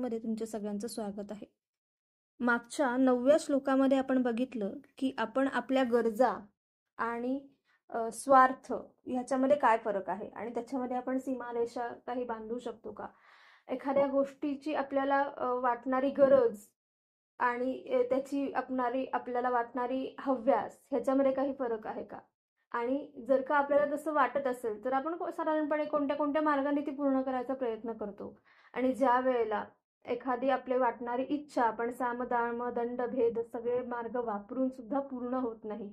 मध्ये तुमच्या सगळ्यांचं स्वागत आहे. मागच्या 9व्या श्लोकामध्ये आपण बघितलं की आपण आपल्या गरजा आणि स्वार्थ ह्याच्यामध्ये काय फरक आहे आणि त्याच्यामध्ये आपण सीमारेषा काही बांधू शकतो का. एखाद्या गोष्टीची आपल्याला वाटणारी गरज आणि त्याची आपल्याला वाटणारी हव्यास ह्याच्यामध्ये काही फरक आहे का. आणि जर का आपल्याला तसं वाटत असेल तर आपण साधारणपणे कोणत्या कोणत्या मार्गाने ती पूर्ण करायचा प्रयत्न करतो. आणि ज्या वेळेला एखादी आपली वाटणारी इच्छा आपण साम दाम दंड भेद सगळे मार्ग वापरून सुद्धा पूर्ण होत नाही,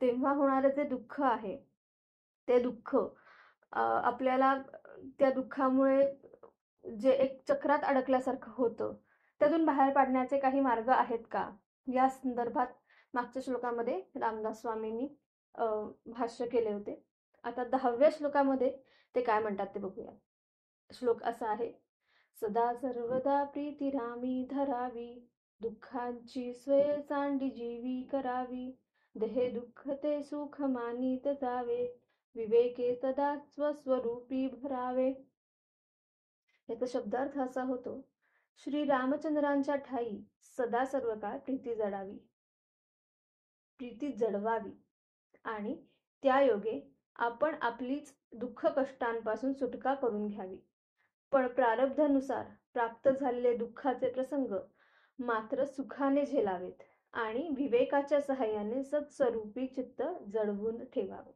तेव्हा होणारे जे दुःख आहे ते दुःख आपल्याला त्या दुःखामुळे जे एक चक्रात अडकल्यासारखं होतं, त्यातून बाहेर पाडण्याचे काही मार्ग आहेत का, या संदर्भात मागच्या श्लोकामध्ये रामदास स्वामींनी भाष्य केले होते. आता 10व्या श्लोकामध्ये ते काय म्हणतात ते बघूया. श्लोक असा आहे: सदा सर्वदा प्रीती रामी धरावी, दुःखांची स्वय चांडी जीवी करावी, देहे दुःख ते सुख मानित जावे, विवेके सदा स्वस्वरूपी भरावे. याचा शब्दार्थ असा होतो: श्री रामचंद्रांच्या ठाई सदा सर्व काळ प्रीती जडवावी आणि त्या योगे आपण आपलीच दुःख कष्टांपासून सुटका करून घ्यावी. पण प्रारब्धानुसार प्राप्त झालेले दुःखाचे प्रसंग मात्र सुखाने झेलावेत आणि विवेकाच्या सहाय्याने सत्स्वरूपी चित्त जडवून ठेवावे.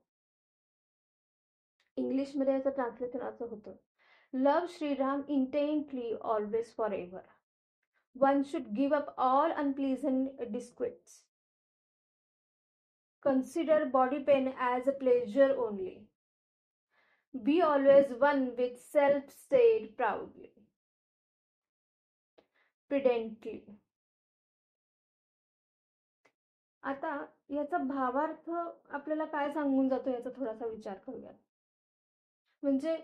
इंग्लिशमध्ये याचं ट्रान्सलेशन असं होतं: love Shriram intently always for ever. One should give up all unpleasant disquiets. Consider body pain as a pleasure only. Be always one with self, said proudly, prudently. आता याचा भावार्थ आपल्याला काय सांगून जातो याचा थोडासा विचार करूया. म्हणजे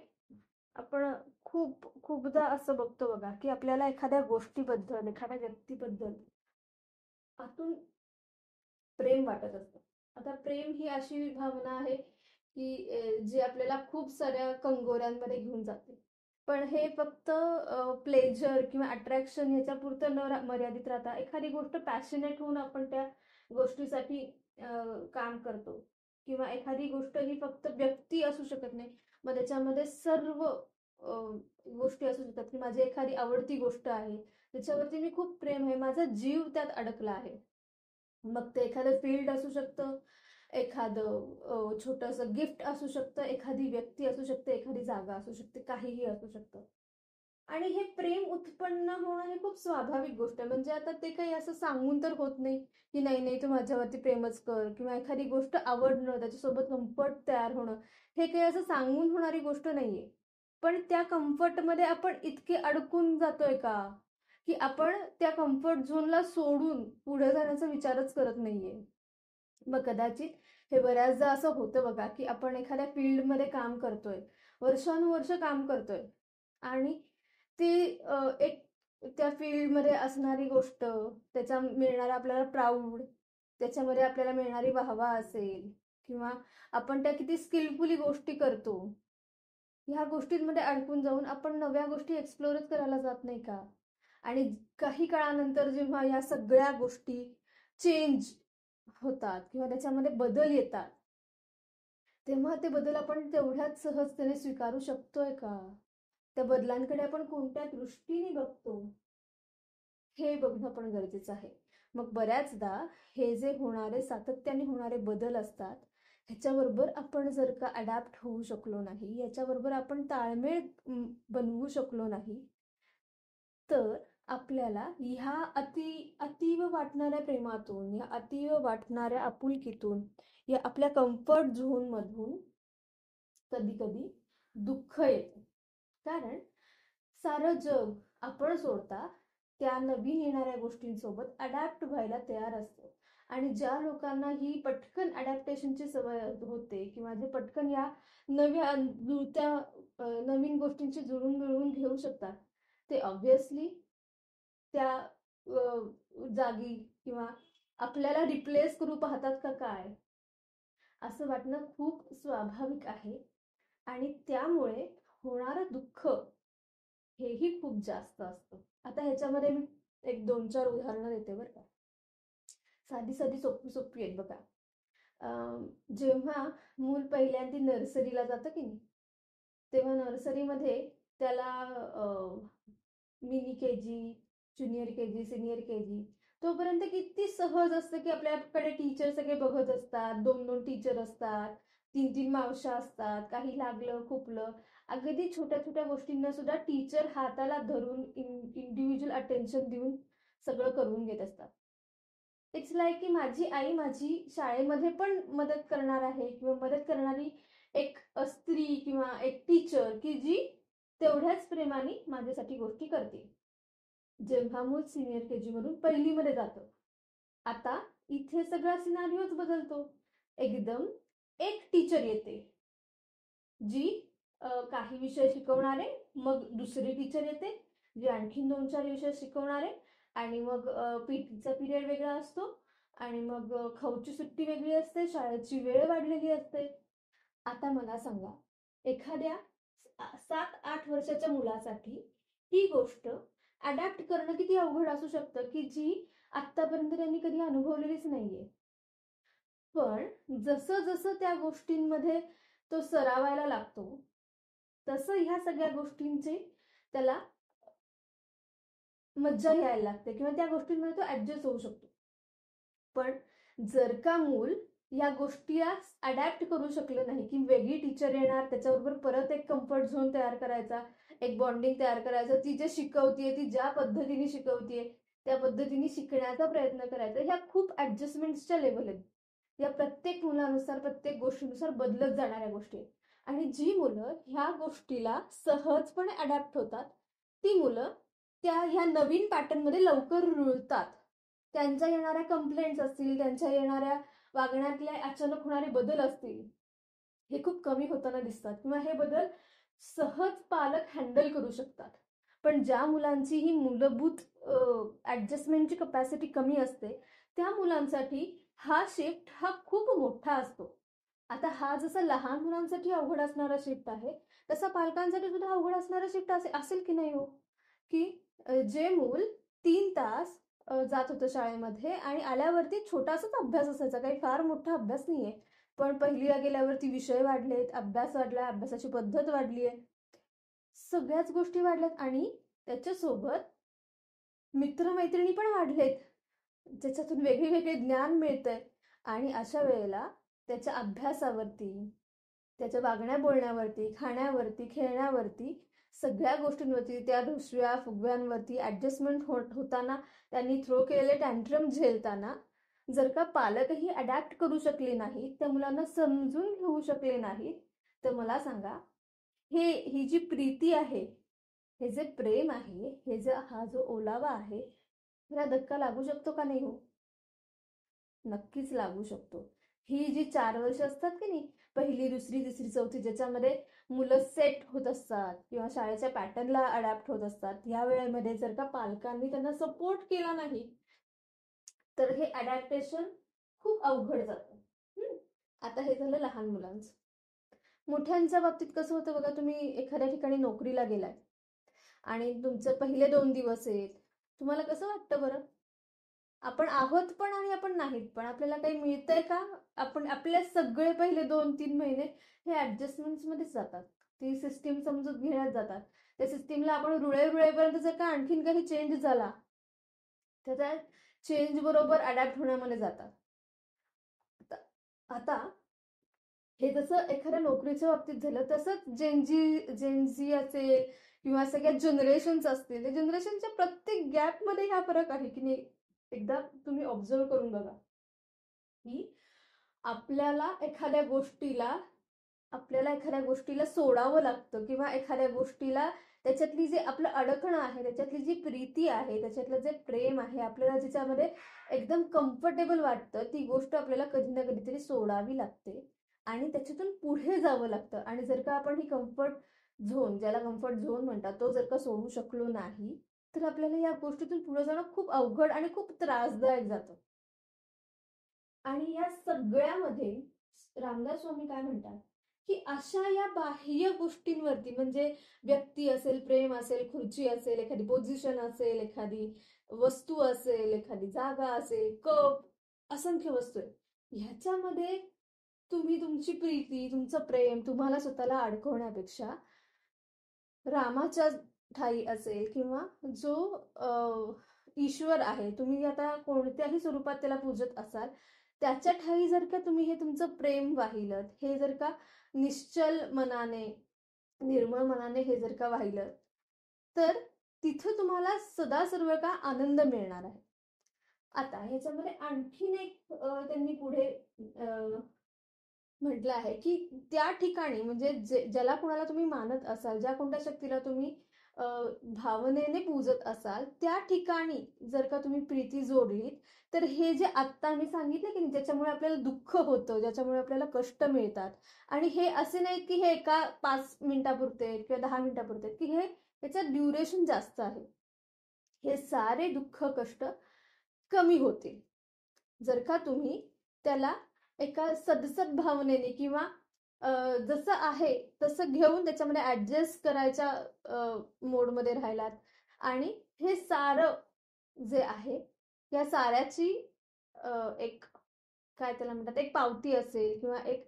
आपण खूपदा असं बघतो बघा की आपल्याला एखाद्या गोष्टीबद्दल, एखाद्या व्यक्तीबद्दल आतून प्रेम वाटत असतं. आता प्रेम ही अशी भावना आहे की जी आपल्याला खूप साऱ्या कंगोऱ्यांमध्ये घेऊन जाते. पण हे फक्त प्लेजर किंवा अट्रॅक्शन ह्याच्या पुरतं न मर्यादित राहता एखादी गोष्ट पॅशनेट होऊन आपण त्या गोष्टीसाठी काम करतो. किंवा एखादी गोष्ट ही फक्त व्यक्ती असू शकत नाही, मग त्याच्यामध्ये सर्व गोष्टी असू शकतात. की माझी एखादी आवडती गोष्ट आहे, त्याच्यावरती मी खूप प्रेम आहे, माझा जीव त्यात अडकला आहे. मग ते एखादं फील्ड असू शकतं, एखादं छोटंसं गिफ्ट असू शकतं, एखादी व्यक्ती असू शकते, एखादी जागा असू शकते, काहीही असू शकतं. आणि हे प्रेम उत्पन्न होणं हे खूप स्वाभाविक गोष्ट आहे. म्हणजे आता ते काही असं सांगून तर होत नाही की नाही नाही तू माझ्यावरती प्रेमच कर, किंवा एखादी गोष्ट आवडणं, त्याच्यासोबत कम्फर्ट तयार होणं, हे काही असं सांगून होणारी गोष्ट नाहीये. पण त्या कम्फर्टमध्ये आपण इतके अडकून जातोय का की आपण त्या कम्फर्ट झोनला सोडून पुढे जाण्याचा विचारच करत नाहीये. मग कदाचित हे बऱ्याचदा असं होतं बघा की आपण एखाद्या फील्डमध्ये काम करतोय, वर्षानुवर्ष काम करतोय, आणि ती एक त्या फील्डमध्ये असणारी गोष्ट, त्याचा मिळणारा आपल्याला प्राऊड, त्याच्यामध्ये आपल्याला मिळणारी वाहवा असेल, किंवा आपण त्या किती स्किलफुली गोष्टी करतो, ह्या गोष्टींमध्ये अडकून जाऊन आपण नव्या गोष्टी एक्सप्लोरच करायला जात नाही का. आणि काही काळानंतर जेव्हा या सगळ्या गोष्टी चेंज होतात किंवा त्याच्यामध्ये बदल येतात, तेव्हा ते बदल आपण तेवढ्याच सहजतेने स्वीकारू शकतोय का, त्या बदलांकडे आपण कोणत्या दृष्टीने बघतो, हे बघणं पण गरजेचं आहे. मग बऱ्याचदा हे जे होणारे सातत्याने होणारे बदल असतात, ह्याच्याबरोबर आपण जर का अडॅप्ट होऊ शकलो नाही, याच्याबरोबर आपण ताळमेळ बनवू शकलो नाही, तर आपल्याला ह्या अतीव वाटणाऱ्या प्रेमातून, या अतीव वाटणाऱ्या आपुलकीतून, या आपल्या कम्फर्ट झोन मधून कधी कधी दुःख येतं. कारण सारं जग आपण सोडता त्या नवीन येणाऱ्या गोष्टींसोबत अडॅप्ट व्हायला तयार असतं. आणि ज्या लोकांना ही पटकन अडॅप्टेशनची सवय होते, किंवा जे पटकन या नव्या नवीन गोष्टींची जुळवून घेऊ शकतात, ते ऑब्व्हियसली त्या जागी किंवा आपल्याला रिप्लेस करू पाहतात का काय, असं वाटणं खूप स्वाभाविक आहे. आणि त्यामुळे होणारं दुःख हेही खूप जास्त असतं. आता ह्याच्यामध्ये मी एक 2-4 उदाहरणं देते बरं का. साधी साधी सोपी सोपी आहेत बघा. जेव्हा मूल पहिल्यांदा नर्सरीला जातं की नाही, तेव्हा नर्सरीमध्ये त्याला मिनी के जी, ज्युनियर के जी, सिनियर के जी तोपर्यंत किती सहज असतं की आपल्याकडे टीचर सगळे बघत असतात, 2-2 टीचर असतात, 3-3 मावश्या असतात, काही लागलं खुपलं अगदी छोट्या छोट्या गोष्टींना सुद्धा टीचर हाताला धरून इंडिव्हिज्युअल अटेन्शन देऊन सगळं करून घेत असतात. इट्स लाईक की माझी आई माझी शाळेमध्ये पण मदत करणार आहे किंवा मदत करणारी एक स्त्री किंवा एक टीचर की जी तेवढ्याच प्रेमाने माझ्यासाठी गोष्टी करते. जेव्हा मूल सिनियर के जी मधून पहिलीमध्ये जातं, आता इथे सगळा सिनारिओच बदलतो. एकदम एक टीचर येते जी काही विषय शिकवणारे, मग दुसरी टीचर येते जी आणखीन 2-4 विषय शिकवणारे आणि मग पीटीचा पिरियड वेगळा असतो आणि मग खाऊची सुट्टी वेगळी असते, शाळेची वेळ वाढलेली असते. आता मला सांगा, एखाद्या 7-8 वर्षाच्या मुलासाठी ही गोष्ट अडॅप्ट करणं किती अवघड असू शकतं, की जी आत्तापर्यंत त्यांनी कधी अनुभवलेलीच नाहीये. पण जसं जसं त्या गोष्टींमध्ये तो सरावायला लागतो, तसं ह्या सगळ्या गोष्टींची त्याला मज्जा यायला लागते किंवा त्या गोष्टींमध्ये तो ऍडजस्ट होऊ शकतो. पण जर का मूल या गोष्टीला अडॅप्ट करू शकलं नाही की वेगळी टीचर येणार, त्याच्याबरोबर परत एक कम्फर्ट झोन तयार करायचा, एक बॉन्डिंग तयार करायचं, ती जे शिकवतीये ती ज्या पद्धतीने शिकवतीये त्या पद्धतीने शिकण्याचा प्रयत्न करायचा. ह्या खूप ऍडजस्टमेंटच्या लेवल आहेत. या प्रत्येक मुलानुसार प्रत्येक गोष्टीनुसार बदलत जाणाऱ्या गोष्टी आहेत. आणि जी मुलं ह्या गोष्टीला सहजपणे अडॅप्ट होतात ती मुलं त्या ह्या नवीन पॅटर्नमध्ये लवकर रुळतात. त्यांच्या येणाऱ्या कंप्लेंट्स असतील, त्यांच्या येणाऱ्या वागण्यातले अचानक होणारे बदल असतील, हे खूप कमी होताना दिसतात किंवा हे बदल सहज पालक हँडल करू शकतात. पण ज्या मुलांची ही मूलभूत ऍडजस्टमेंटची कपॅसिटी कमी असते, त्या मुलांसाठी हा शिफ्ट हा खूप मोठा असतो. आता हा जसा लहान मुलांसाठी अवघड असणारा शिफ्ट आहे, तसा पालकांसाठी सुद्धा अवघड असणारा शिफ्ट असेल की नाही हो? की जे मूल 3 तास जात होतं शाळेमध्ये आणि आल्यावरती छोटासाच अभ्यास असायचा, काही फार मोठा अभ्यास नाहीये. पण पहिलीला गेल्यावरती विषय वाढलेत, अभ्यास वाढला, अभ्यासाची पद्धत वाढली आहे, सगळ्याच गोष्टी वाढल्यात आणि त्याच्यासोबत मित्रमैत्रिणी पण वाढलेत, ज्याच्यातून वेगळे वेगळे ज्ञान मिळतंय. आणि अशा वेळेला त्याच्या अभ्यासावरती, त्याच्या वागण्या बोलण्यावरती, खाण्यावरती, खेळण्यावरती, सगळ्या गोष्टींवरती, त्या ढुसव्या फुगव्यांवरती ऍडजस्टमेंट होताना त्यांनी थ्रो केलेले टँट्रम झेलताना जर का पालकही अडॅप्ट करू शकले नाहीत, त्या मुलांना समजून घेऊ शकले नाहीत, तर मला सांगा, ही जी प्रीती आहे, हे जे प्रेम आहे, हा जो ओलावा आहे, ह्याला धक्का लागू शकतो का नाही हो? नक्कीच लागू शकतो. ही जी 4 वर्ष असतात की नाही, पहिली, दुसरी, तिसरी, चौथी, ज्याच्यामध्ये मुलं सेट होत असतात किंवा शाळेच्या पॅटर्नला अडॅप्ट होत असतात, या वेळेमध्ये जर का पालकांनी त्यांना सपोर्ट केला नाही, तर हे अडॅप्टेशन खूप अवघड जातं. आता हे झालं लहान मुलांचं. मोठ्यांच्या बाबतीत कसं होतं बघा, तुम्ही एखाद्या ठिकाणी नोकरीला गेलाय आणि तुमचे पहिले 2 दिवस आहेत, तुम्हाला कसं वाटतं बरं? आपण आहोत पण आणि आपण नाहीत पण. आपल्याला काही मिळतंय का? आपण आपले सगळे पहिले 2-3 महिने हे ऍडजस्टमेंट मध्येच जातात. ती सिस्टीम समजून घेण्यात जातात. त्या सिस्टीमला आपण रुळेपर्यंत जर का आणखीन काही चेंज झाला, तर त्या चेंज बरोबर अडॅप्ट होण्यामध्ये जातात. आता हे जसं एखाद्या नोकरीच्या बाबतीत झालं, तसंच जेनझी असेल किंवा सगळ्या जनरेशन्स असतील, त्या जनरेशनच्या प्रत्येक गॅपमध्ये हा फरक आहे की नाही, एकदा तुम्ही ऑब्झर्व करून बघा की आपल्याला एखाद्या गोष्टीला आपल्याला एखाद्या गोष्टीला सोडावं लागतं किंवा एखाद्या गोष्टीला त्याच्यातली जे आपलं अडकणं आहे, त्याच्यातली जी प्रीती आहे, त्याच्यातलं जे प्रेम आहे, आपल्याला ज्याच्यामध्ये एकदम कम्फर्टेबल वाटतं, ती गोष्ट आपल्याला कधी ना कधीतरी सोडावी लागते आणि त्याच्यातून पुढे जावं लागतं. आणि जर का आपण ही कम्फर्ट झोन, ज्याला कम्फर्ट झोन म्हणतात, तो जर का सोडू शकलो नाही, तर आपल्याला या गोष्टीतून पुढे जाणं खूप अवघड आणि खूप त्रासदायक जातं. आणि या सगळ्यामध्ये रामदास स्वामी काय म्हणतात की अशा या बाह्य गोष्टींवरती म्हणजे व्यक्ती असेल, प्रेम असेल, खुर्ची असेल, एखादी पोझिशन असेल, एखादी वस्तू असेल, एखादी जागा असेल, कप, असंख्य वस्तू आहेत. ह्याच्यामध्ये तुम्ही तुमची प्रीती, तुमचं प्रेम, तुम्हाला स्वतःला अडकवण्यापेक्षा रामाच्या ठाई असेल किंवा जो ईश्वर आहे, तुम्ही आता कोणत्याही स्वरूपात त्याला पूजत असाल, त्याच्या ठाई जर का तुम्ही हे तुमचं प्रेम वाहिलत, हे जर का निश्चल मनाने, निर्मळ मनाने हे जर का वाहिलं, तर तिथं तुम्हाला सदा सर्व का आनंद मिळणार आहे. आता ह्याच्यामध्ये आणखीन एक त्यांनी पुढे म्हटलं आहे की त्या ठिकाणी म्हणजे ज्याला कोणाला तुम्ही मानत असाल, ज्या कोणत्या शक्तीला तुम्ही भावनेने पूजत असाल, त्या ठिकाणी जर का तुम्ही प्रीती जोडलीत, तर हे जे आत्ता मी सांगितलं की ज्याच्यामुळे आपल्याला दुःख होतं, ज्याच्यामुळे आपल्याला कष्ट मिळतात, आणि हे असे नाहीत की हे एका 5 मिनिटापुरते किंवा 10 मिनिटापुरते, की हे याचं ड्युरेशन जास्त आहे. हे सारे दुःख कष्ट कमी होतील जर का तुम्ही त्याला एका सदसद भावनेने किंवा जसं आहे तसं घेऊन त्याच्यामध्ये ऍडजस्ट करायच्या मोडमध्ये राहिलात, आणि हे सारं जे आहे या साऱ्याची एक काय त्याला म्हणतात, एक पावती असेल किंवा एक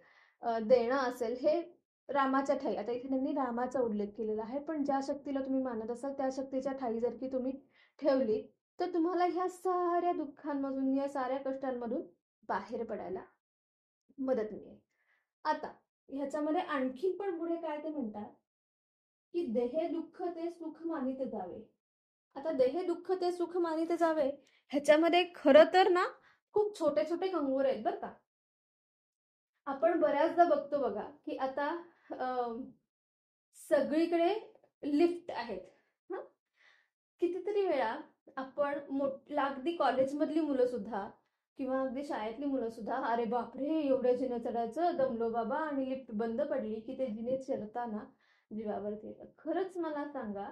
देणं असेल, हे रामाच्या ठाई. आता इथे त्यांनी रामाचा उल्लेख केलेला आहे, पण ज्या शक्तीला तुम्ही मानत असाल त्या शक्तीच्या ठाई जर की तुम्ही ठेवली, तर तुम्हाला ह्या साऱ्या दुःखांमधून, या साऱ्या कष्टांमधून बाहेर पडायला मदत मिळेल. आता ह्याच्यामध्ये आणखी पण पुढे काय ते म्हणतात की देहे दुःख ते सुख मानिते जावे. आता देहे दुःख ते सुख मानिते जावे ह्याच्यामध्ये खरं तर ना खूप छोटे छोटे कंगोर आहेत बरं का. आपण बऱ्याचदा बघतो बघा की आता सगळीकडे लिफ्ट आहेत. हं? कितीतरी वेळा आपण अगदी कॉलेजमधली मुलं सुद्धा किंवा अगदी शाळेतली मुलं सुद्धा, अरे बापरे एवढ्या जिने चढायचं, दमलो बाबा, आणि लिफ्ट बंद पडली की ते जिने चढताना जीवावरती येतं. खरंच मला सांगा,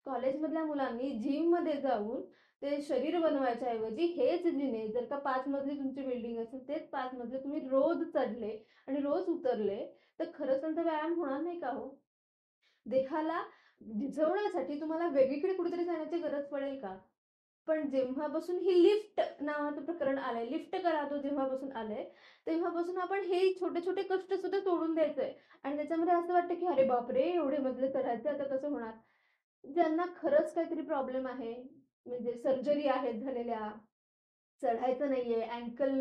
कॉलेजमधल्या मुलांनी जिम मध्ये जाऊन ते शरीर बनवायच्या ऐवजी हेच जिने, जर का 5 मजली तुमची बिल्डिंग असेल, तेच 5 मजले तुम्ही रोज चढले आणि रोज उतरले, तर खरंच त्यांचा व्यायाम होणार नाही का हो? देहाला भिजवण्यासाठी तुम्हाला वेगळीकडे कुठेतरी जाण्याची गरज पडेल का? पण जेव्हापासून ही लिफ्ट नावाचं प्रकरण आलंय, लिफ्ट करा तो जेव्हापासून आलंय, तेव्हापासून आपण हे छोटे छोटे कष्ट सुद्धा सोडून द्यायचंय. आणि त्याच्यामध्ये असं वाटतं की अरे बापरे एवढे मजले चढायचे, आता कसं होणार. ज्यांना खरंच काहीतरी प्रॉब्लेम आहे, म्हणजे सर्जरी आहेत झालेल्या, चढायचं नाहीये, अँकल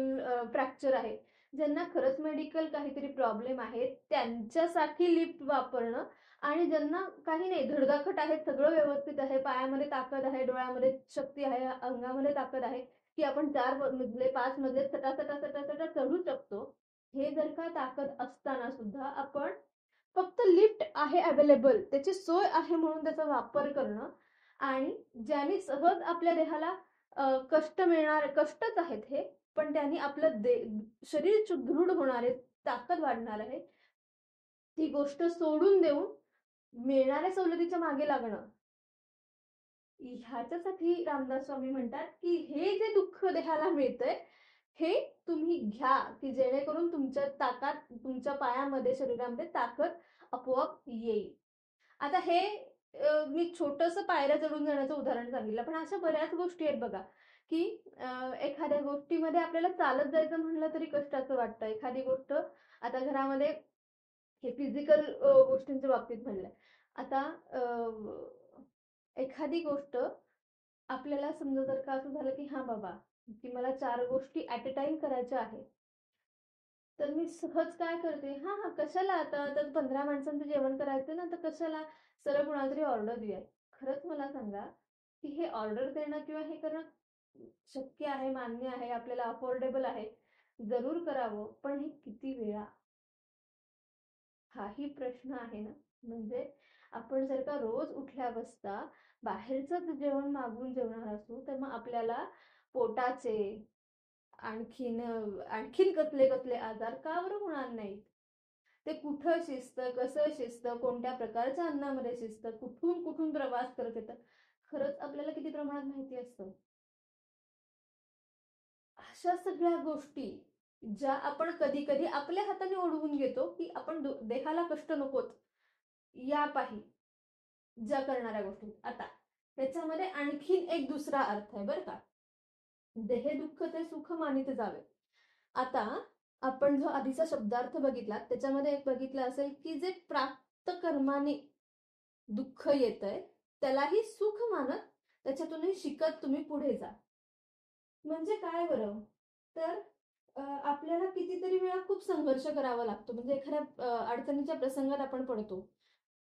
फ्रॅक्चर आहे, ज्यांना खरंच मेडिकल काहीतरी प्रॉब्लेम आहे, त्यांच्यासाठी लिफ्ट वापरणं. आणि ज्यांना काही नाही, धडधाकट आहे, सगळं व्यवस्थित आहे, पायामध्ये ताकद आहे, डोळ्यामध्ये शक्ती आहे, अंगामध्ये ताकद आहे, की आपण 4 मजले 5 मजले सटा सटा सटा सटा चढू शकतो, हे जर का ताकद असताना सुद्धा आपण फक्त लिफ्ट आहे अवेलेबल, त्याची सोय आहे म्हणून त्याचा वापर करणं, आणि ज्याने सहज आपल्या देहाला कष्ट मिळणार, कष्टच आहेत हे, पण त्यांनी आपलं शरीर सुदृढ होणार आहे, ताकद वाढणार आहे, ती गोष्ट सोडून देऊन मिळणाऱ्या सवलतीच्या मागे लागणं, ह्याच्यासाठी रामदास स्वामी म्हणतात की हे जे दुःख देहाला मिळतंय, हे तुम्ही घ्या, की जेणेकरून तुमच्या ताकद, तुमच्या पायामध्ये, शरीरामध्ये ताकद आपोआप येईल. आता हे मी छोटंसं पायऱ्या चढून जाण्याचं उदाहरण सांगितलं, पण अशा बऱ्याच गोष्टी आहेत बघा, की एखाद्या गोष्टीमध्ये आपल्याला चालत जायचं म्हणलं तरी कष्टाचं वाटतं. एखादी गोष्ट आता घरामध्ये, हे फिजिकल गोष्टींच्या बाबतीत म्हणलंय. आता एखादी गोष्ट आपल्याला समजा जर का असं झालं की हा बाबा, की मला 4 गोष्टी ऍट अ टाइम करायच्या आहेत, तर मी सहज काय करते, हा हा कशाला, आता तर 15 माणसांचं जेवण करायचं ना, तर कशाला सरळ कुणाला तरी ऑर्डर देऊया. खरंच मला सांगा की हे ऑर्डर देणं किंवा हे करणं शक्य आहे, मान्य आहे, आपल्याला अफोर्डेबल आहे, जरूर करावं, पण हे किती वेळा, हाही प्रश्न आहे ना. म्हणजे आपण जर का रोज उठल्या बसता बाहेरचंच जेवण मागून जेवणार असू, तर मग आपल्याला पोटाचे आणखीन आणखीन कसले कसले आजार का बरं होणार नाहीत. ते कुठं शिजतं, कसं शिजतं, कोणत्या प्रकारच्या अन्नामध्ये शिजतं, कुठून कुठून प्रवास करत येतं, खरंच आपल्याला किती प्रमाणात माहिती असतं. अशा सगळ्या गोष्टी ज्या आपण कधी कधी आपल्या हाताने ओढवून घेतो, की आपण देहाला कष्ट नकोत या पाही ज्या करणाऱ्या गोष्टी. आता त्याच्यामध्ये आणखीन एक दुसरा अर्थ आहे बरं का. देहे दुःख ते सुख मानित जावे. आता आपण जो आधीचा शब्दार्थ बघितला त्याच्यामध्ये एक बघितलं असेल की जे प्राप्त कर्माने दुःख येतंय त्यालाही सुख मानत त्याच्यातूनही शिकत तुम्ही पुढे जा. म्हणजे काय बरं, तर आपल्याला कितीतरी वेळा खूप संघर्ष करावा लागतो. म्हणजे एखाद्या अडचणीच्या प्रसंगात आपण पडतो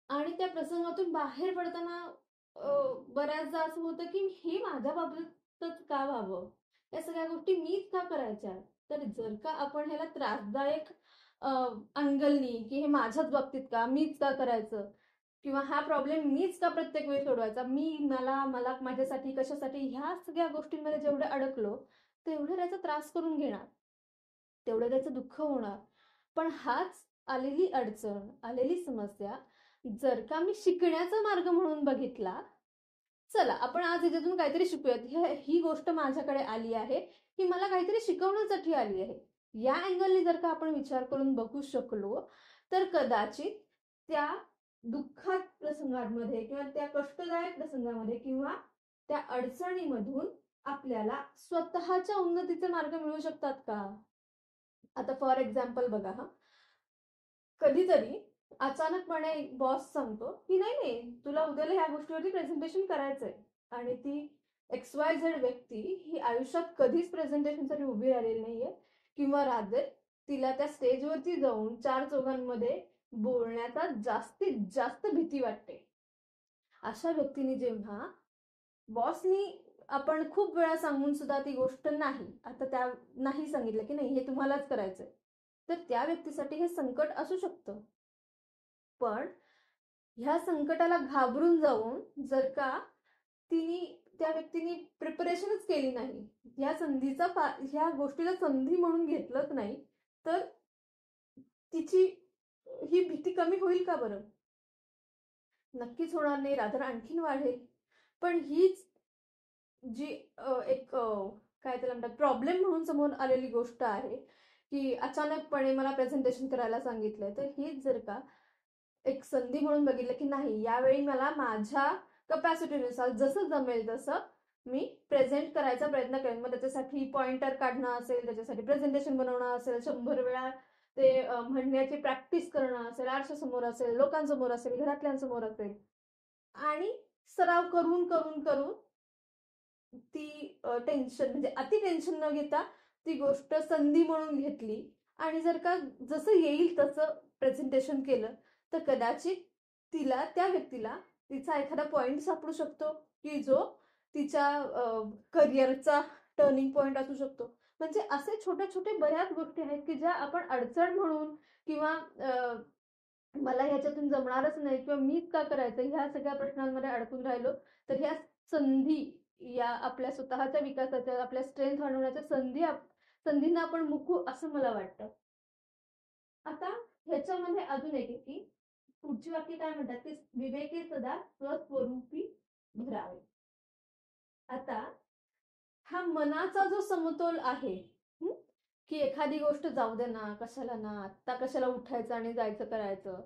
आणि त्या प्रसंगातून बाहेर पडताना बऱ्याचदा असं होतं की हे माझ्या बाबतीतच का व्हावं, या सगळ्या गोष्टी मीच का करायच्या. तर जर का आपण ह्याला त्रासदायक अँगलनी की हे माझ्याच बाबतीत का, मीच का करायचं, किंवा हा प्रॉब्लेम मीच का प्रत्येक वेळी सोडवायचा, मला मला माझ्यासाठी कशासाठी, ह्या सगळ्या गोष्टींमध्ये जेवढे अडकलो तेवढं त्याचा त्रास करून घेणार, तेवढं त्याचं दुःख होणार. पण हाच आलेली अडचण, आलेली समस्या जर का मी शिकण्याचा मार्ग म्हणून बघितला, चला आपण आज याच्यातून काहीतरी शिकूयात, ही गोष्ट माझ्याकडे आली आहे, ही मला काहीतरी शिकवण्यासाठी आली आहे, या अँगलने जर का आपण विचार करून बघू शकलो तर कदाचित त्या दुःखात प्रसंगांमध्ये किंवा त्या कष्टदायक प्रसंगामध्ये किंवा त्या अडचणीमधून आपल्याला स्वतःच्या उन्नतीचे मार्ग मिळू शकतात का. आता फॉर एक्झाम्पल बघा, हा कधीतरी अचानकपणे बॉस सांगतो की नाही नाही तुला उद्याला ह्या गोष्टीवरती प्रेझेंटेशन करायचंय, आणि ती XYZ व्यक्ती ही आयुष्यात कधीच प्रेझेंटेशनसाठी उभी राहिलेली नाहीये, किंवा रादर तिला त्या स्टेजवरती जाऊन चार चौघांमध्ये बोलण्याचा जास्तीत जास्त भीती वाटते. अशा व्यक्तीने जेव्हा बॉसनी आपण खूप वेळा सांगून सुद्धा ती गोष्ट नाही, आता त्या नाही सांगितलं की नाही हे तुम्हालाच करायचंय, तर त्या व्यक्तीसाठी हे संकट असू शकतं. पण ह्या संकटाला घाबरून जाऊन जर का त्या व्यक्तीने प्रिपरेशनच केली नाही, ह्या गोष्टीला संधी म्हणून घेतलंच नाही, तर तिची ही भीती कमी होईल का बरं. नक्कीच होणार नाही, रादर आणखीन वाढेल. पण हीच जी एक काय त्याला म्हणतात प्रॉब्लेम म्हणून समोर आलेली गोष्ट आहे की अचानकपणे मला प्रेझेंटेशन करायला सांगितलंय, तर हीच जर का एक संधी म्हणून बघितलं की नाही यावेळी मला माझ्या कपॅसिटीनुसार जसं जमेल तसं मी प्रेझेंट करायचा प्रयत्न करेन. मग त्याच्यासाठी पॉइंटर काढणं असेल, त्याच्यासाठी प्रेझेंटेशन बनवणं असेल, 100 वेळा ते म्हणण्याची प्रॅक्टिस करणं असेल, आरशासमोर असेल, लोकांसमोर असेल, घरातल्यांसमोर असेल, आणि सराव करून करून करून ती टेन्शन म्हणजे अति टेन्शन न घेता ती गोष्ट संधी म्हणून घेतली आणि जर का जसं येईल तसं प्रेझेंटेशन केलं, तर कदाचित त्या व्यक्तीला तिचा एखादा पॉइंट सापडू शकतो की जो तिच्या करिअरचा टर्निंग पॉइंट असू शकतो. म्हणजे असे छोटे छोटे बऱ्याच गोष्टी आहेत की ज्या आपण अडचण म्हणून किंवा मला ह्याच्यातून जमणारच नाही किंवा मीच का करायचं ह्या सगळ्या प्रश्नांमध्ये अडकून राहिलो, तर ह्या संधी, या आपल्या स्वतःच्या विकासाच्या, आपल्या स्ट्रेंथ वाढवण्याच्या संधींना आपण मुकू असं मला वाटतं. आता ह्याच्यामध्ये अजून एक की पुढची वाक्य काय म्हणतात की विवेके सदा स्वस्वरूपी भरावे. आता हा मनाचा जो समतोल आहे, की एखादी गोष्ट जाऊ दे ना, कशाला ना, आत्ता कशाला उठायचं आणि जायचं करायचं,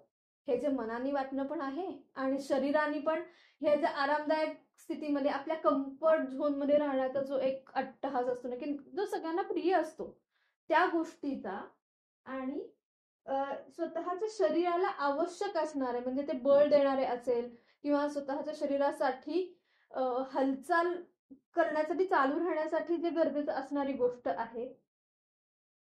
हे जे मनाने वाटणं पण आहे आणि शरीराने पण हे जे आरामदायक स्थितीमध्ये आपल्या कम्फर्ट झोन मध्ये राहण्याचा जो एक अट्टहास असतो ना, की जो सगळ्यांना प्रिय असतो, त्या गोष्टीचा आणि स्वतःच्या शरीराला आवश्यक असणारे म्हणजे ते बळ देणारे असेल किंवा स्वतःच्या शरीरासाठी हालचाल करण्यासाठी, चालू राहण्यासाठी जे गरजेचं असणारी गोष्ट आहे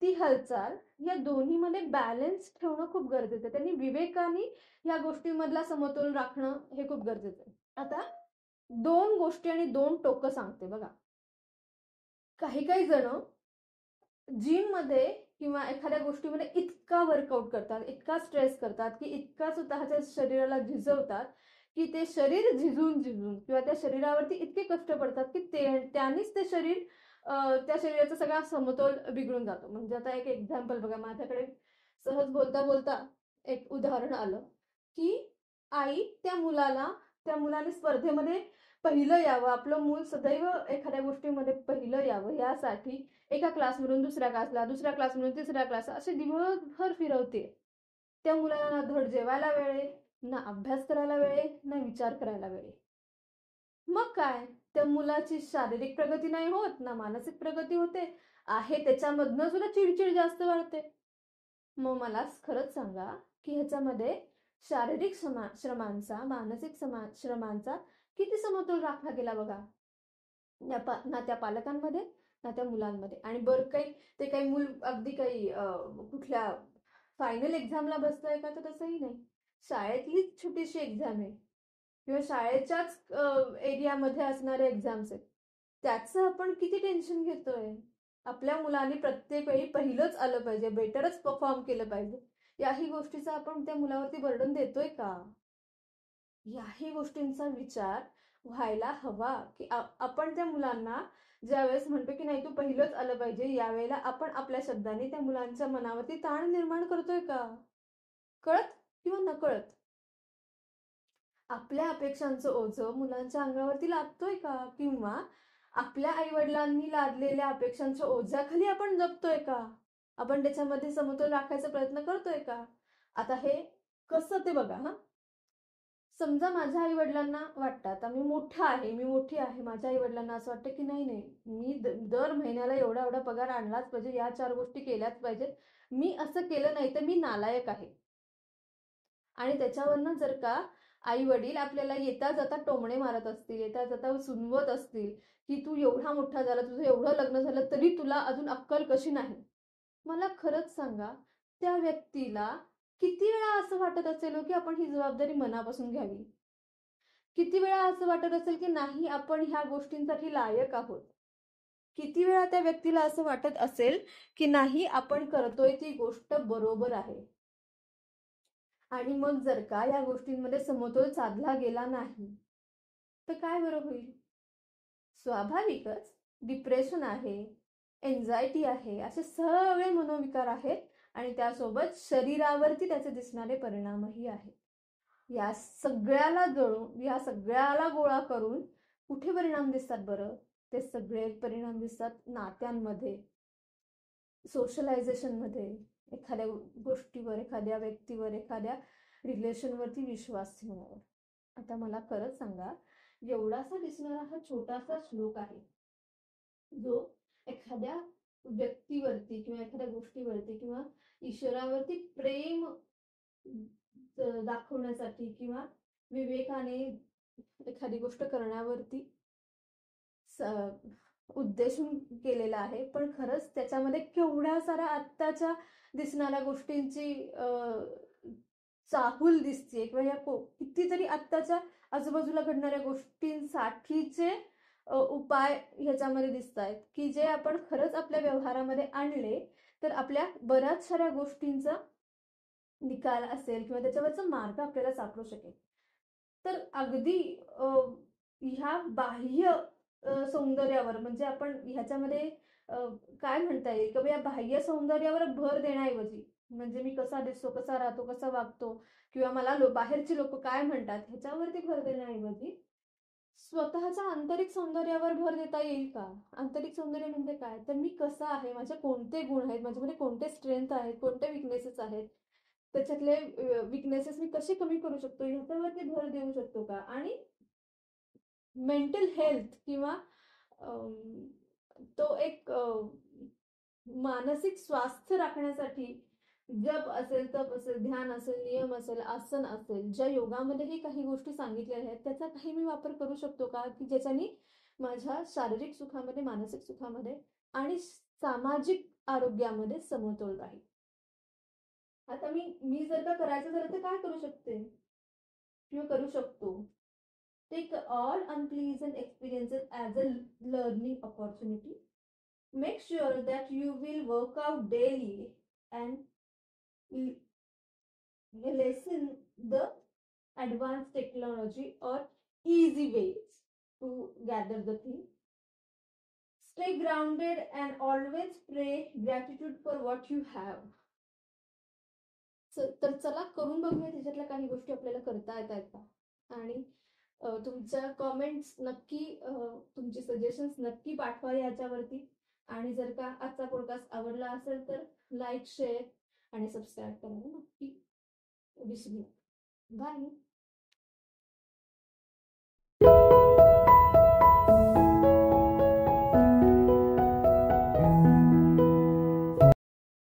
ती हालचाल, या दोन्हीमध्ये बॅलन्स ठेवणं खूप गरजेचं आहे. त्यांनी विवेकाने या गोष्टींमधला समतोल राखणं हे खूप गरजेचं आहे. आता दोन गोष्टी आणि दोन टोकं सांगते बघा. काही काही जण जिम मध्ये किंवा एखाद्या गोष्टीमध्ये इतका वर्कआउट करतात, इतका स्ट्रेस करतात, की इतका स्वतःच्या शरीराला झिजवतात की ते शरीर झिजून झिजून किंवा त्या शरीरावरती इतके कष्ट पडतात की त्यानेच ते शरीर त्या शरीराचा सगळा समतोल बिघडून जातो. म्हणजे आता एक एक्झाम्पल बघा, माझ्याकडे सहज बोलता बोलता एक उदाहरण आलं की त्या मुलाने स्पर्धेमध्ये पहिलं यावं, आपलं मूल सदैव एखाद्या गोष्टीमध्ये पहिलं यावं यासाठी एका क्लासमधून दुसऱ्या क्लासला, दुसऱ्या क्लासमधून तिसऱ्या क्लासला असे दिवसभर फिरवते. त्या मुलाला ना धड जेवायला वेळ आहे, ना अभ्यास करायला वेळ आहे, ना विचार करायला वेळ आहे. मग काय, त्या मुलाची शारीरिक प्रगती नाही होत, ना मानसिक प्रगती होते, आहे त्याच्यामधनं सुद्धा चिडचिड जास्त वाढते. मग मला खरंच सांगा की ह्याच्यामध्ये शारीरिक श्रमांचा, मानसिक श्रमांचा किती समतोल राखला गेला बघा. ना त्या पालकांमध्ये, ना त्या मुलांमध्ये. आणि बरं काही ते काही मूल अगदी काही कुठल्या फायनल एक्झामला बसलंय का, तर तसंही नाही. शाळेतलीच छोटीशी एक्झाम आहे किंवा शाळेच्याच एरियामध्ये असणारे एक्झाम्स आहेत. त्याचं आपण किती टेन्शन घेतोय. आपल्या मुलांनी प्रत्येक वेळी पहिलंच आलं पाहिजे, बेटरच परफॉर्म केलं पाहिजे, याही गोष्टीचा आपण त्या मुलावरती बर्डन देतोय का? याही गोष्टींचा विचार व्हायला हवा की आपण त्या मुलांना ज्यावेळेस म्हणतो की नाही तू पहिलंच आलं पाहिजे, यावेळेला आपण आपल्या शब्दाने त्या मुलांच्या मनावरती ताण निर्माण करतोय का, कळत किंवा नकळत? आपल्या अपेक्षांचं ओझं मुलांच्या अंगावरती लादतोय का, किंवा आपल्या आईवडिलांनी लादलेल्या अपेक्षांच्या ओझ्याखाली आपण जगतोय का? आपण त्याच्यामध्ये समतोल राखायचा प्रयत्न करतोय का? आता हे कसं ते बघा. हा, समजा माझ्या आई वडिलांना वाटतं, आता मी मोठी आहे, माझ्या आई वडिलांना असं वाटतं की नाही नाही, मी दर महिन्याला एवढा एवढा पगार आणलाच पाहिजे, या 4 गोष्टी केल्याच पाहिजेत, मी असं केलं नाही तर मी नालायक आहे. आणि त्याच्यावरनं जर का आई वडील आपल्याला येता जाता टोमणे मारत असतील, येता जाता सुनवत असतील की तू एवढा मोठा झाला, तुझं एवढं लग्न झालं तरी तुला अजून अक्कल कशी नाही, मला खरंच सांगा, त्या व्यक्तीला किती वेळा असं वाटत असेल की आपण ही जबाबदारी मनापासून घ्यावी? किती वेळा असं वाटत असेल की नाही आपण ह्या गोष्टींसाठी लायक आहोत? किती वेळा त्या व्यक्तीला असं वाटत असेल की नाही आपण करतोय ती गोष्ट बरोबर आहे? आणि मग जर का या गोष्टींमध्ये समतोल साधला गेला नाही तर काय बरं होईल? स्वाभाविकच डिप्रेशन आहे, एन्झायटी आहे, असे सगळे मनोविकार आहेत आणि त्यासोबत शरीरावरती त्याचे दिसणारे परिणामही आहेत. या सगळ्याला जळून, या सगळ्याला गोळा करून कुठे परिणाम दिसतात बरं? ते सगळे परिणाम दिसतात नात्यांमध्ये, सोशलायझेशनमध्ये, एखाद्या गोष्टीवर, एखाद्या व्यक्तीवर, एखाद्या रिलेशनवरती विश्वास ठेवण्यावर. आता मला खरंच सांगा, एवढासा दिसणारा हा छोटासा श्लोक आहे जो एखाद्या व्यक्तीवरती किंवा एखाद्या गोष्टीवरती किंवा ईश्वरावरती प्रेम दाखवण्यासाठी किंवा विवेकाने एखादी गोष्ट करण्यावरती उद्देशून केलेला आहे. पण खरंच त्याच्यामध्ये केवढ्या साऱ्या आत्ताच्या दिसणाऱ्या गोष्टींची चाहूल दिसते किंवा या कितीतरी आत्ताच्या आजूबाजूला घडणाऱ्या गोष्टींसाठीचे उपाय ह्याच्यामध्ये दिसत आहेत की जे आपण खरंच आपल्या व्यवहारामध्ये आणले तर आपल्या बऱ्याच साऱ्या गोष्टींचा निकाल असेल किंवा त्याच्यावरचा मार्ग आपल्याला सापडू शकेल. तर अगदी ह्या बाह्य सौंदर्यावर, म्हणजे आपण ह्याच्यामध्ये काय म्हणता येईल किंवा या बाह्य सौंदर्यावर भर देण्याऐवजी, म्हणजे मी कसा दिसतो, कसा राहतो, कसा वागतो किंवा मला बाहेरची लोक काय म्हणतात ह्याच्यावरती भर देण्याऐवजी स्वतःच्या आंतरिक सौंदर्यावर भर देता येईल का? आंतरिक सौंदर्य म्हणजे काय, तर मी कसा आहे, माझे कोणते गुण आहेत, माझ्यामध्ये कोणते स्ट्रेंथ आहेत, कोणते विकनेसेस आहेत, त्याच्यातले विकनेसेस मी कसे कमी करू शकतो ह्याच्यावरती भर देऊ शकतो का? आणि मेंटल हेल्थ किंवा तो एक मानसिक स्वास्थ्य राखण्यासाठी जप असेल, तप असेल, ध्यान असेल, नियम असेल, आसन असेल, ज्या योगामध्येही काही गोष्टी सांगितलेल्या आहेत त्याचा काही मी वापर करू शकतो का की ज्याच्यानी माझ्या शारीरिक सुखामध्ये, मानसिक सुखामध्ये आणि सामाजिक आरोग्यामध्ये समतोल राहील? आता मी जर का करायचं झालं तर काय करू शकते किंवा करू शकतो? Take all unpleasant experiences as a learning opportunity. Make sure that you will work out daily and lessen the advanced technology or easy ways to gather the thing. Stay grounded and always pray gratitude for what you have. तर चला करून बघूया त्याच्यातल्या काही गोष्टी आपल्याला करता येत आहेत का. आणि तुमच्या कमेंट्स नक्की, तुमचे सजेशन्स नक्की पाठवा याच्यावरती. आणि जर का आजचा पॉडकास्ट आवडला असेल तर लाईक, शेअर आणि सबस्क्राईब करायला नक्की विसरू नका. बाय.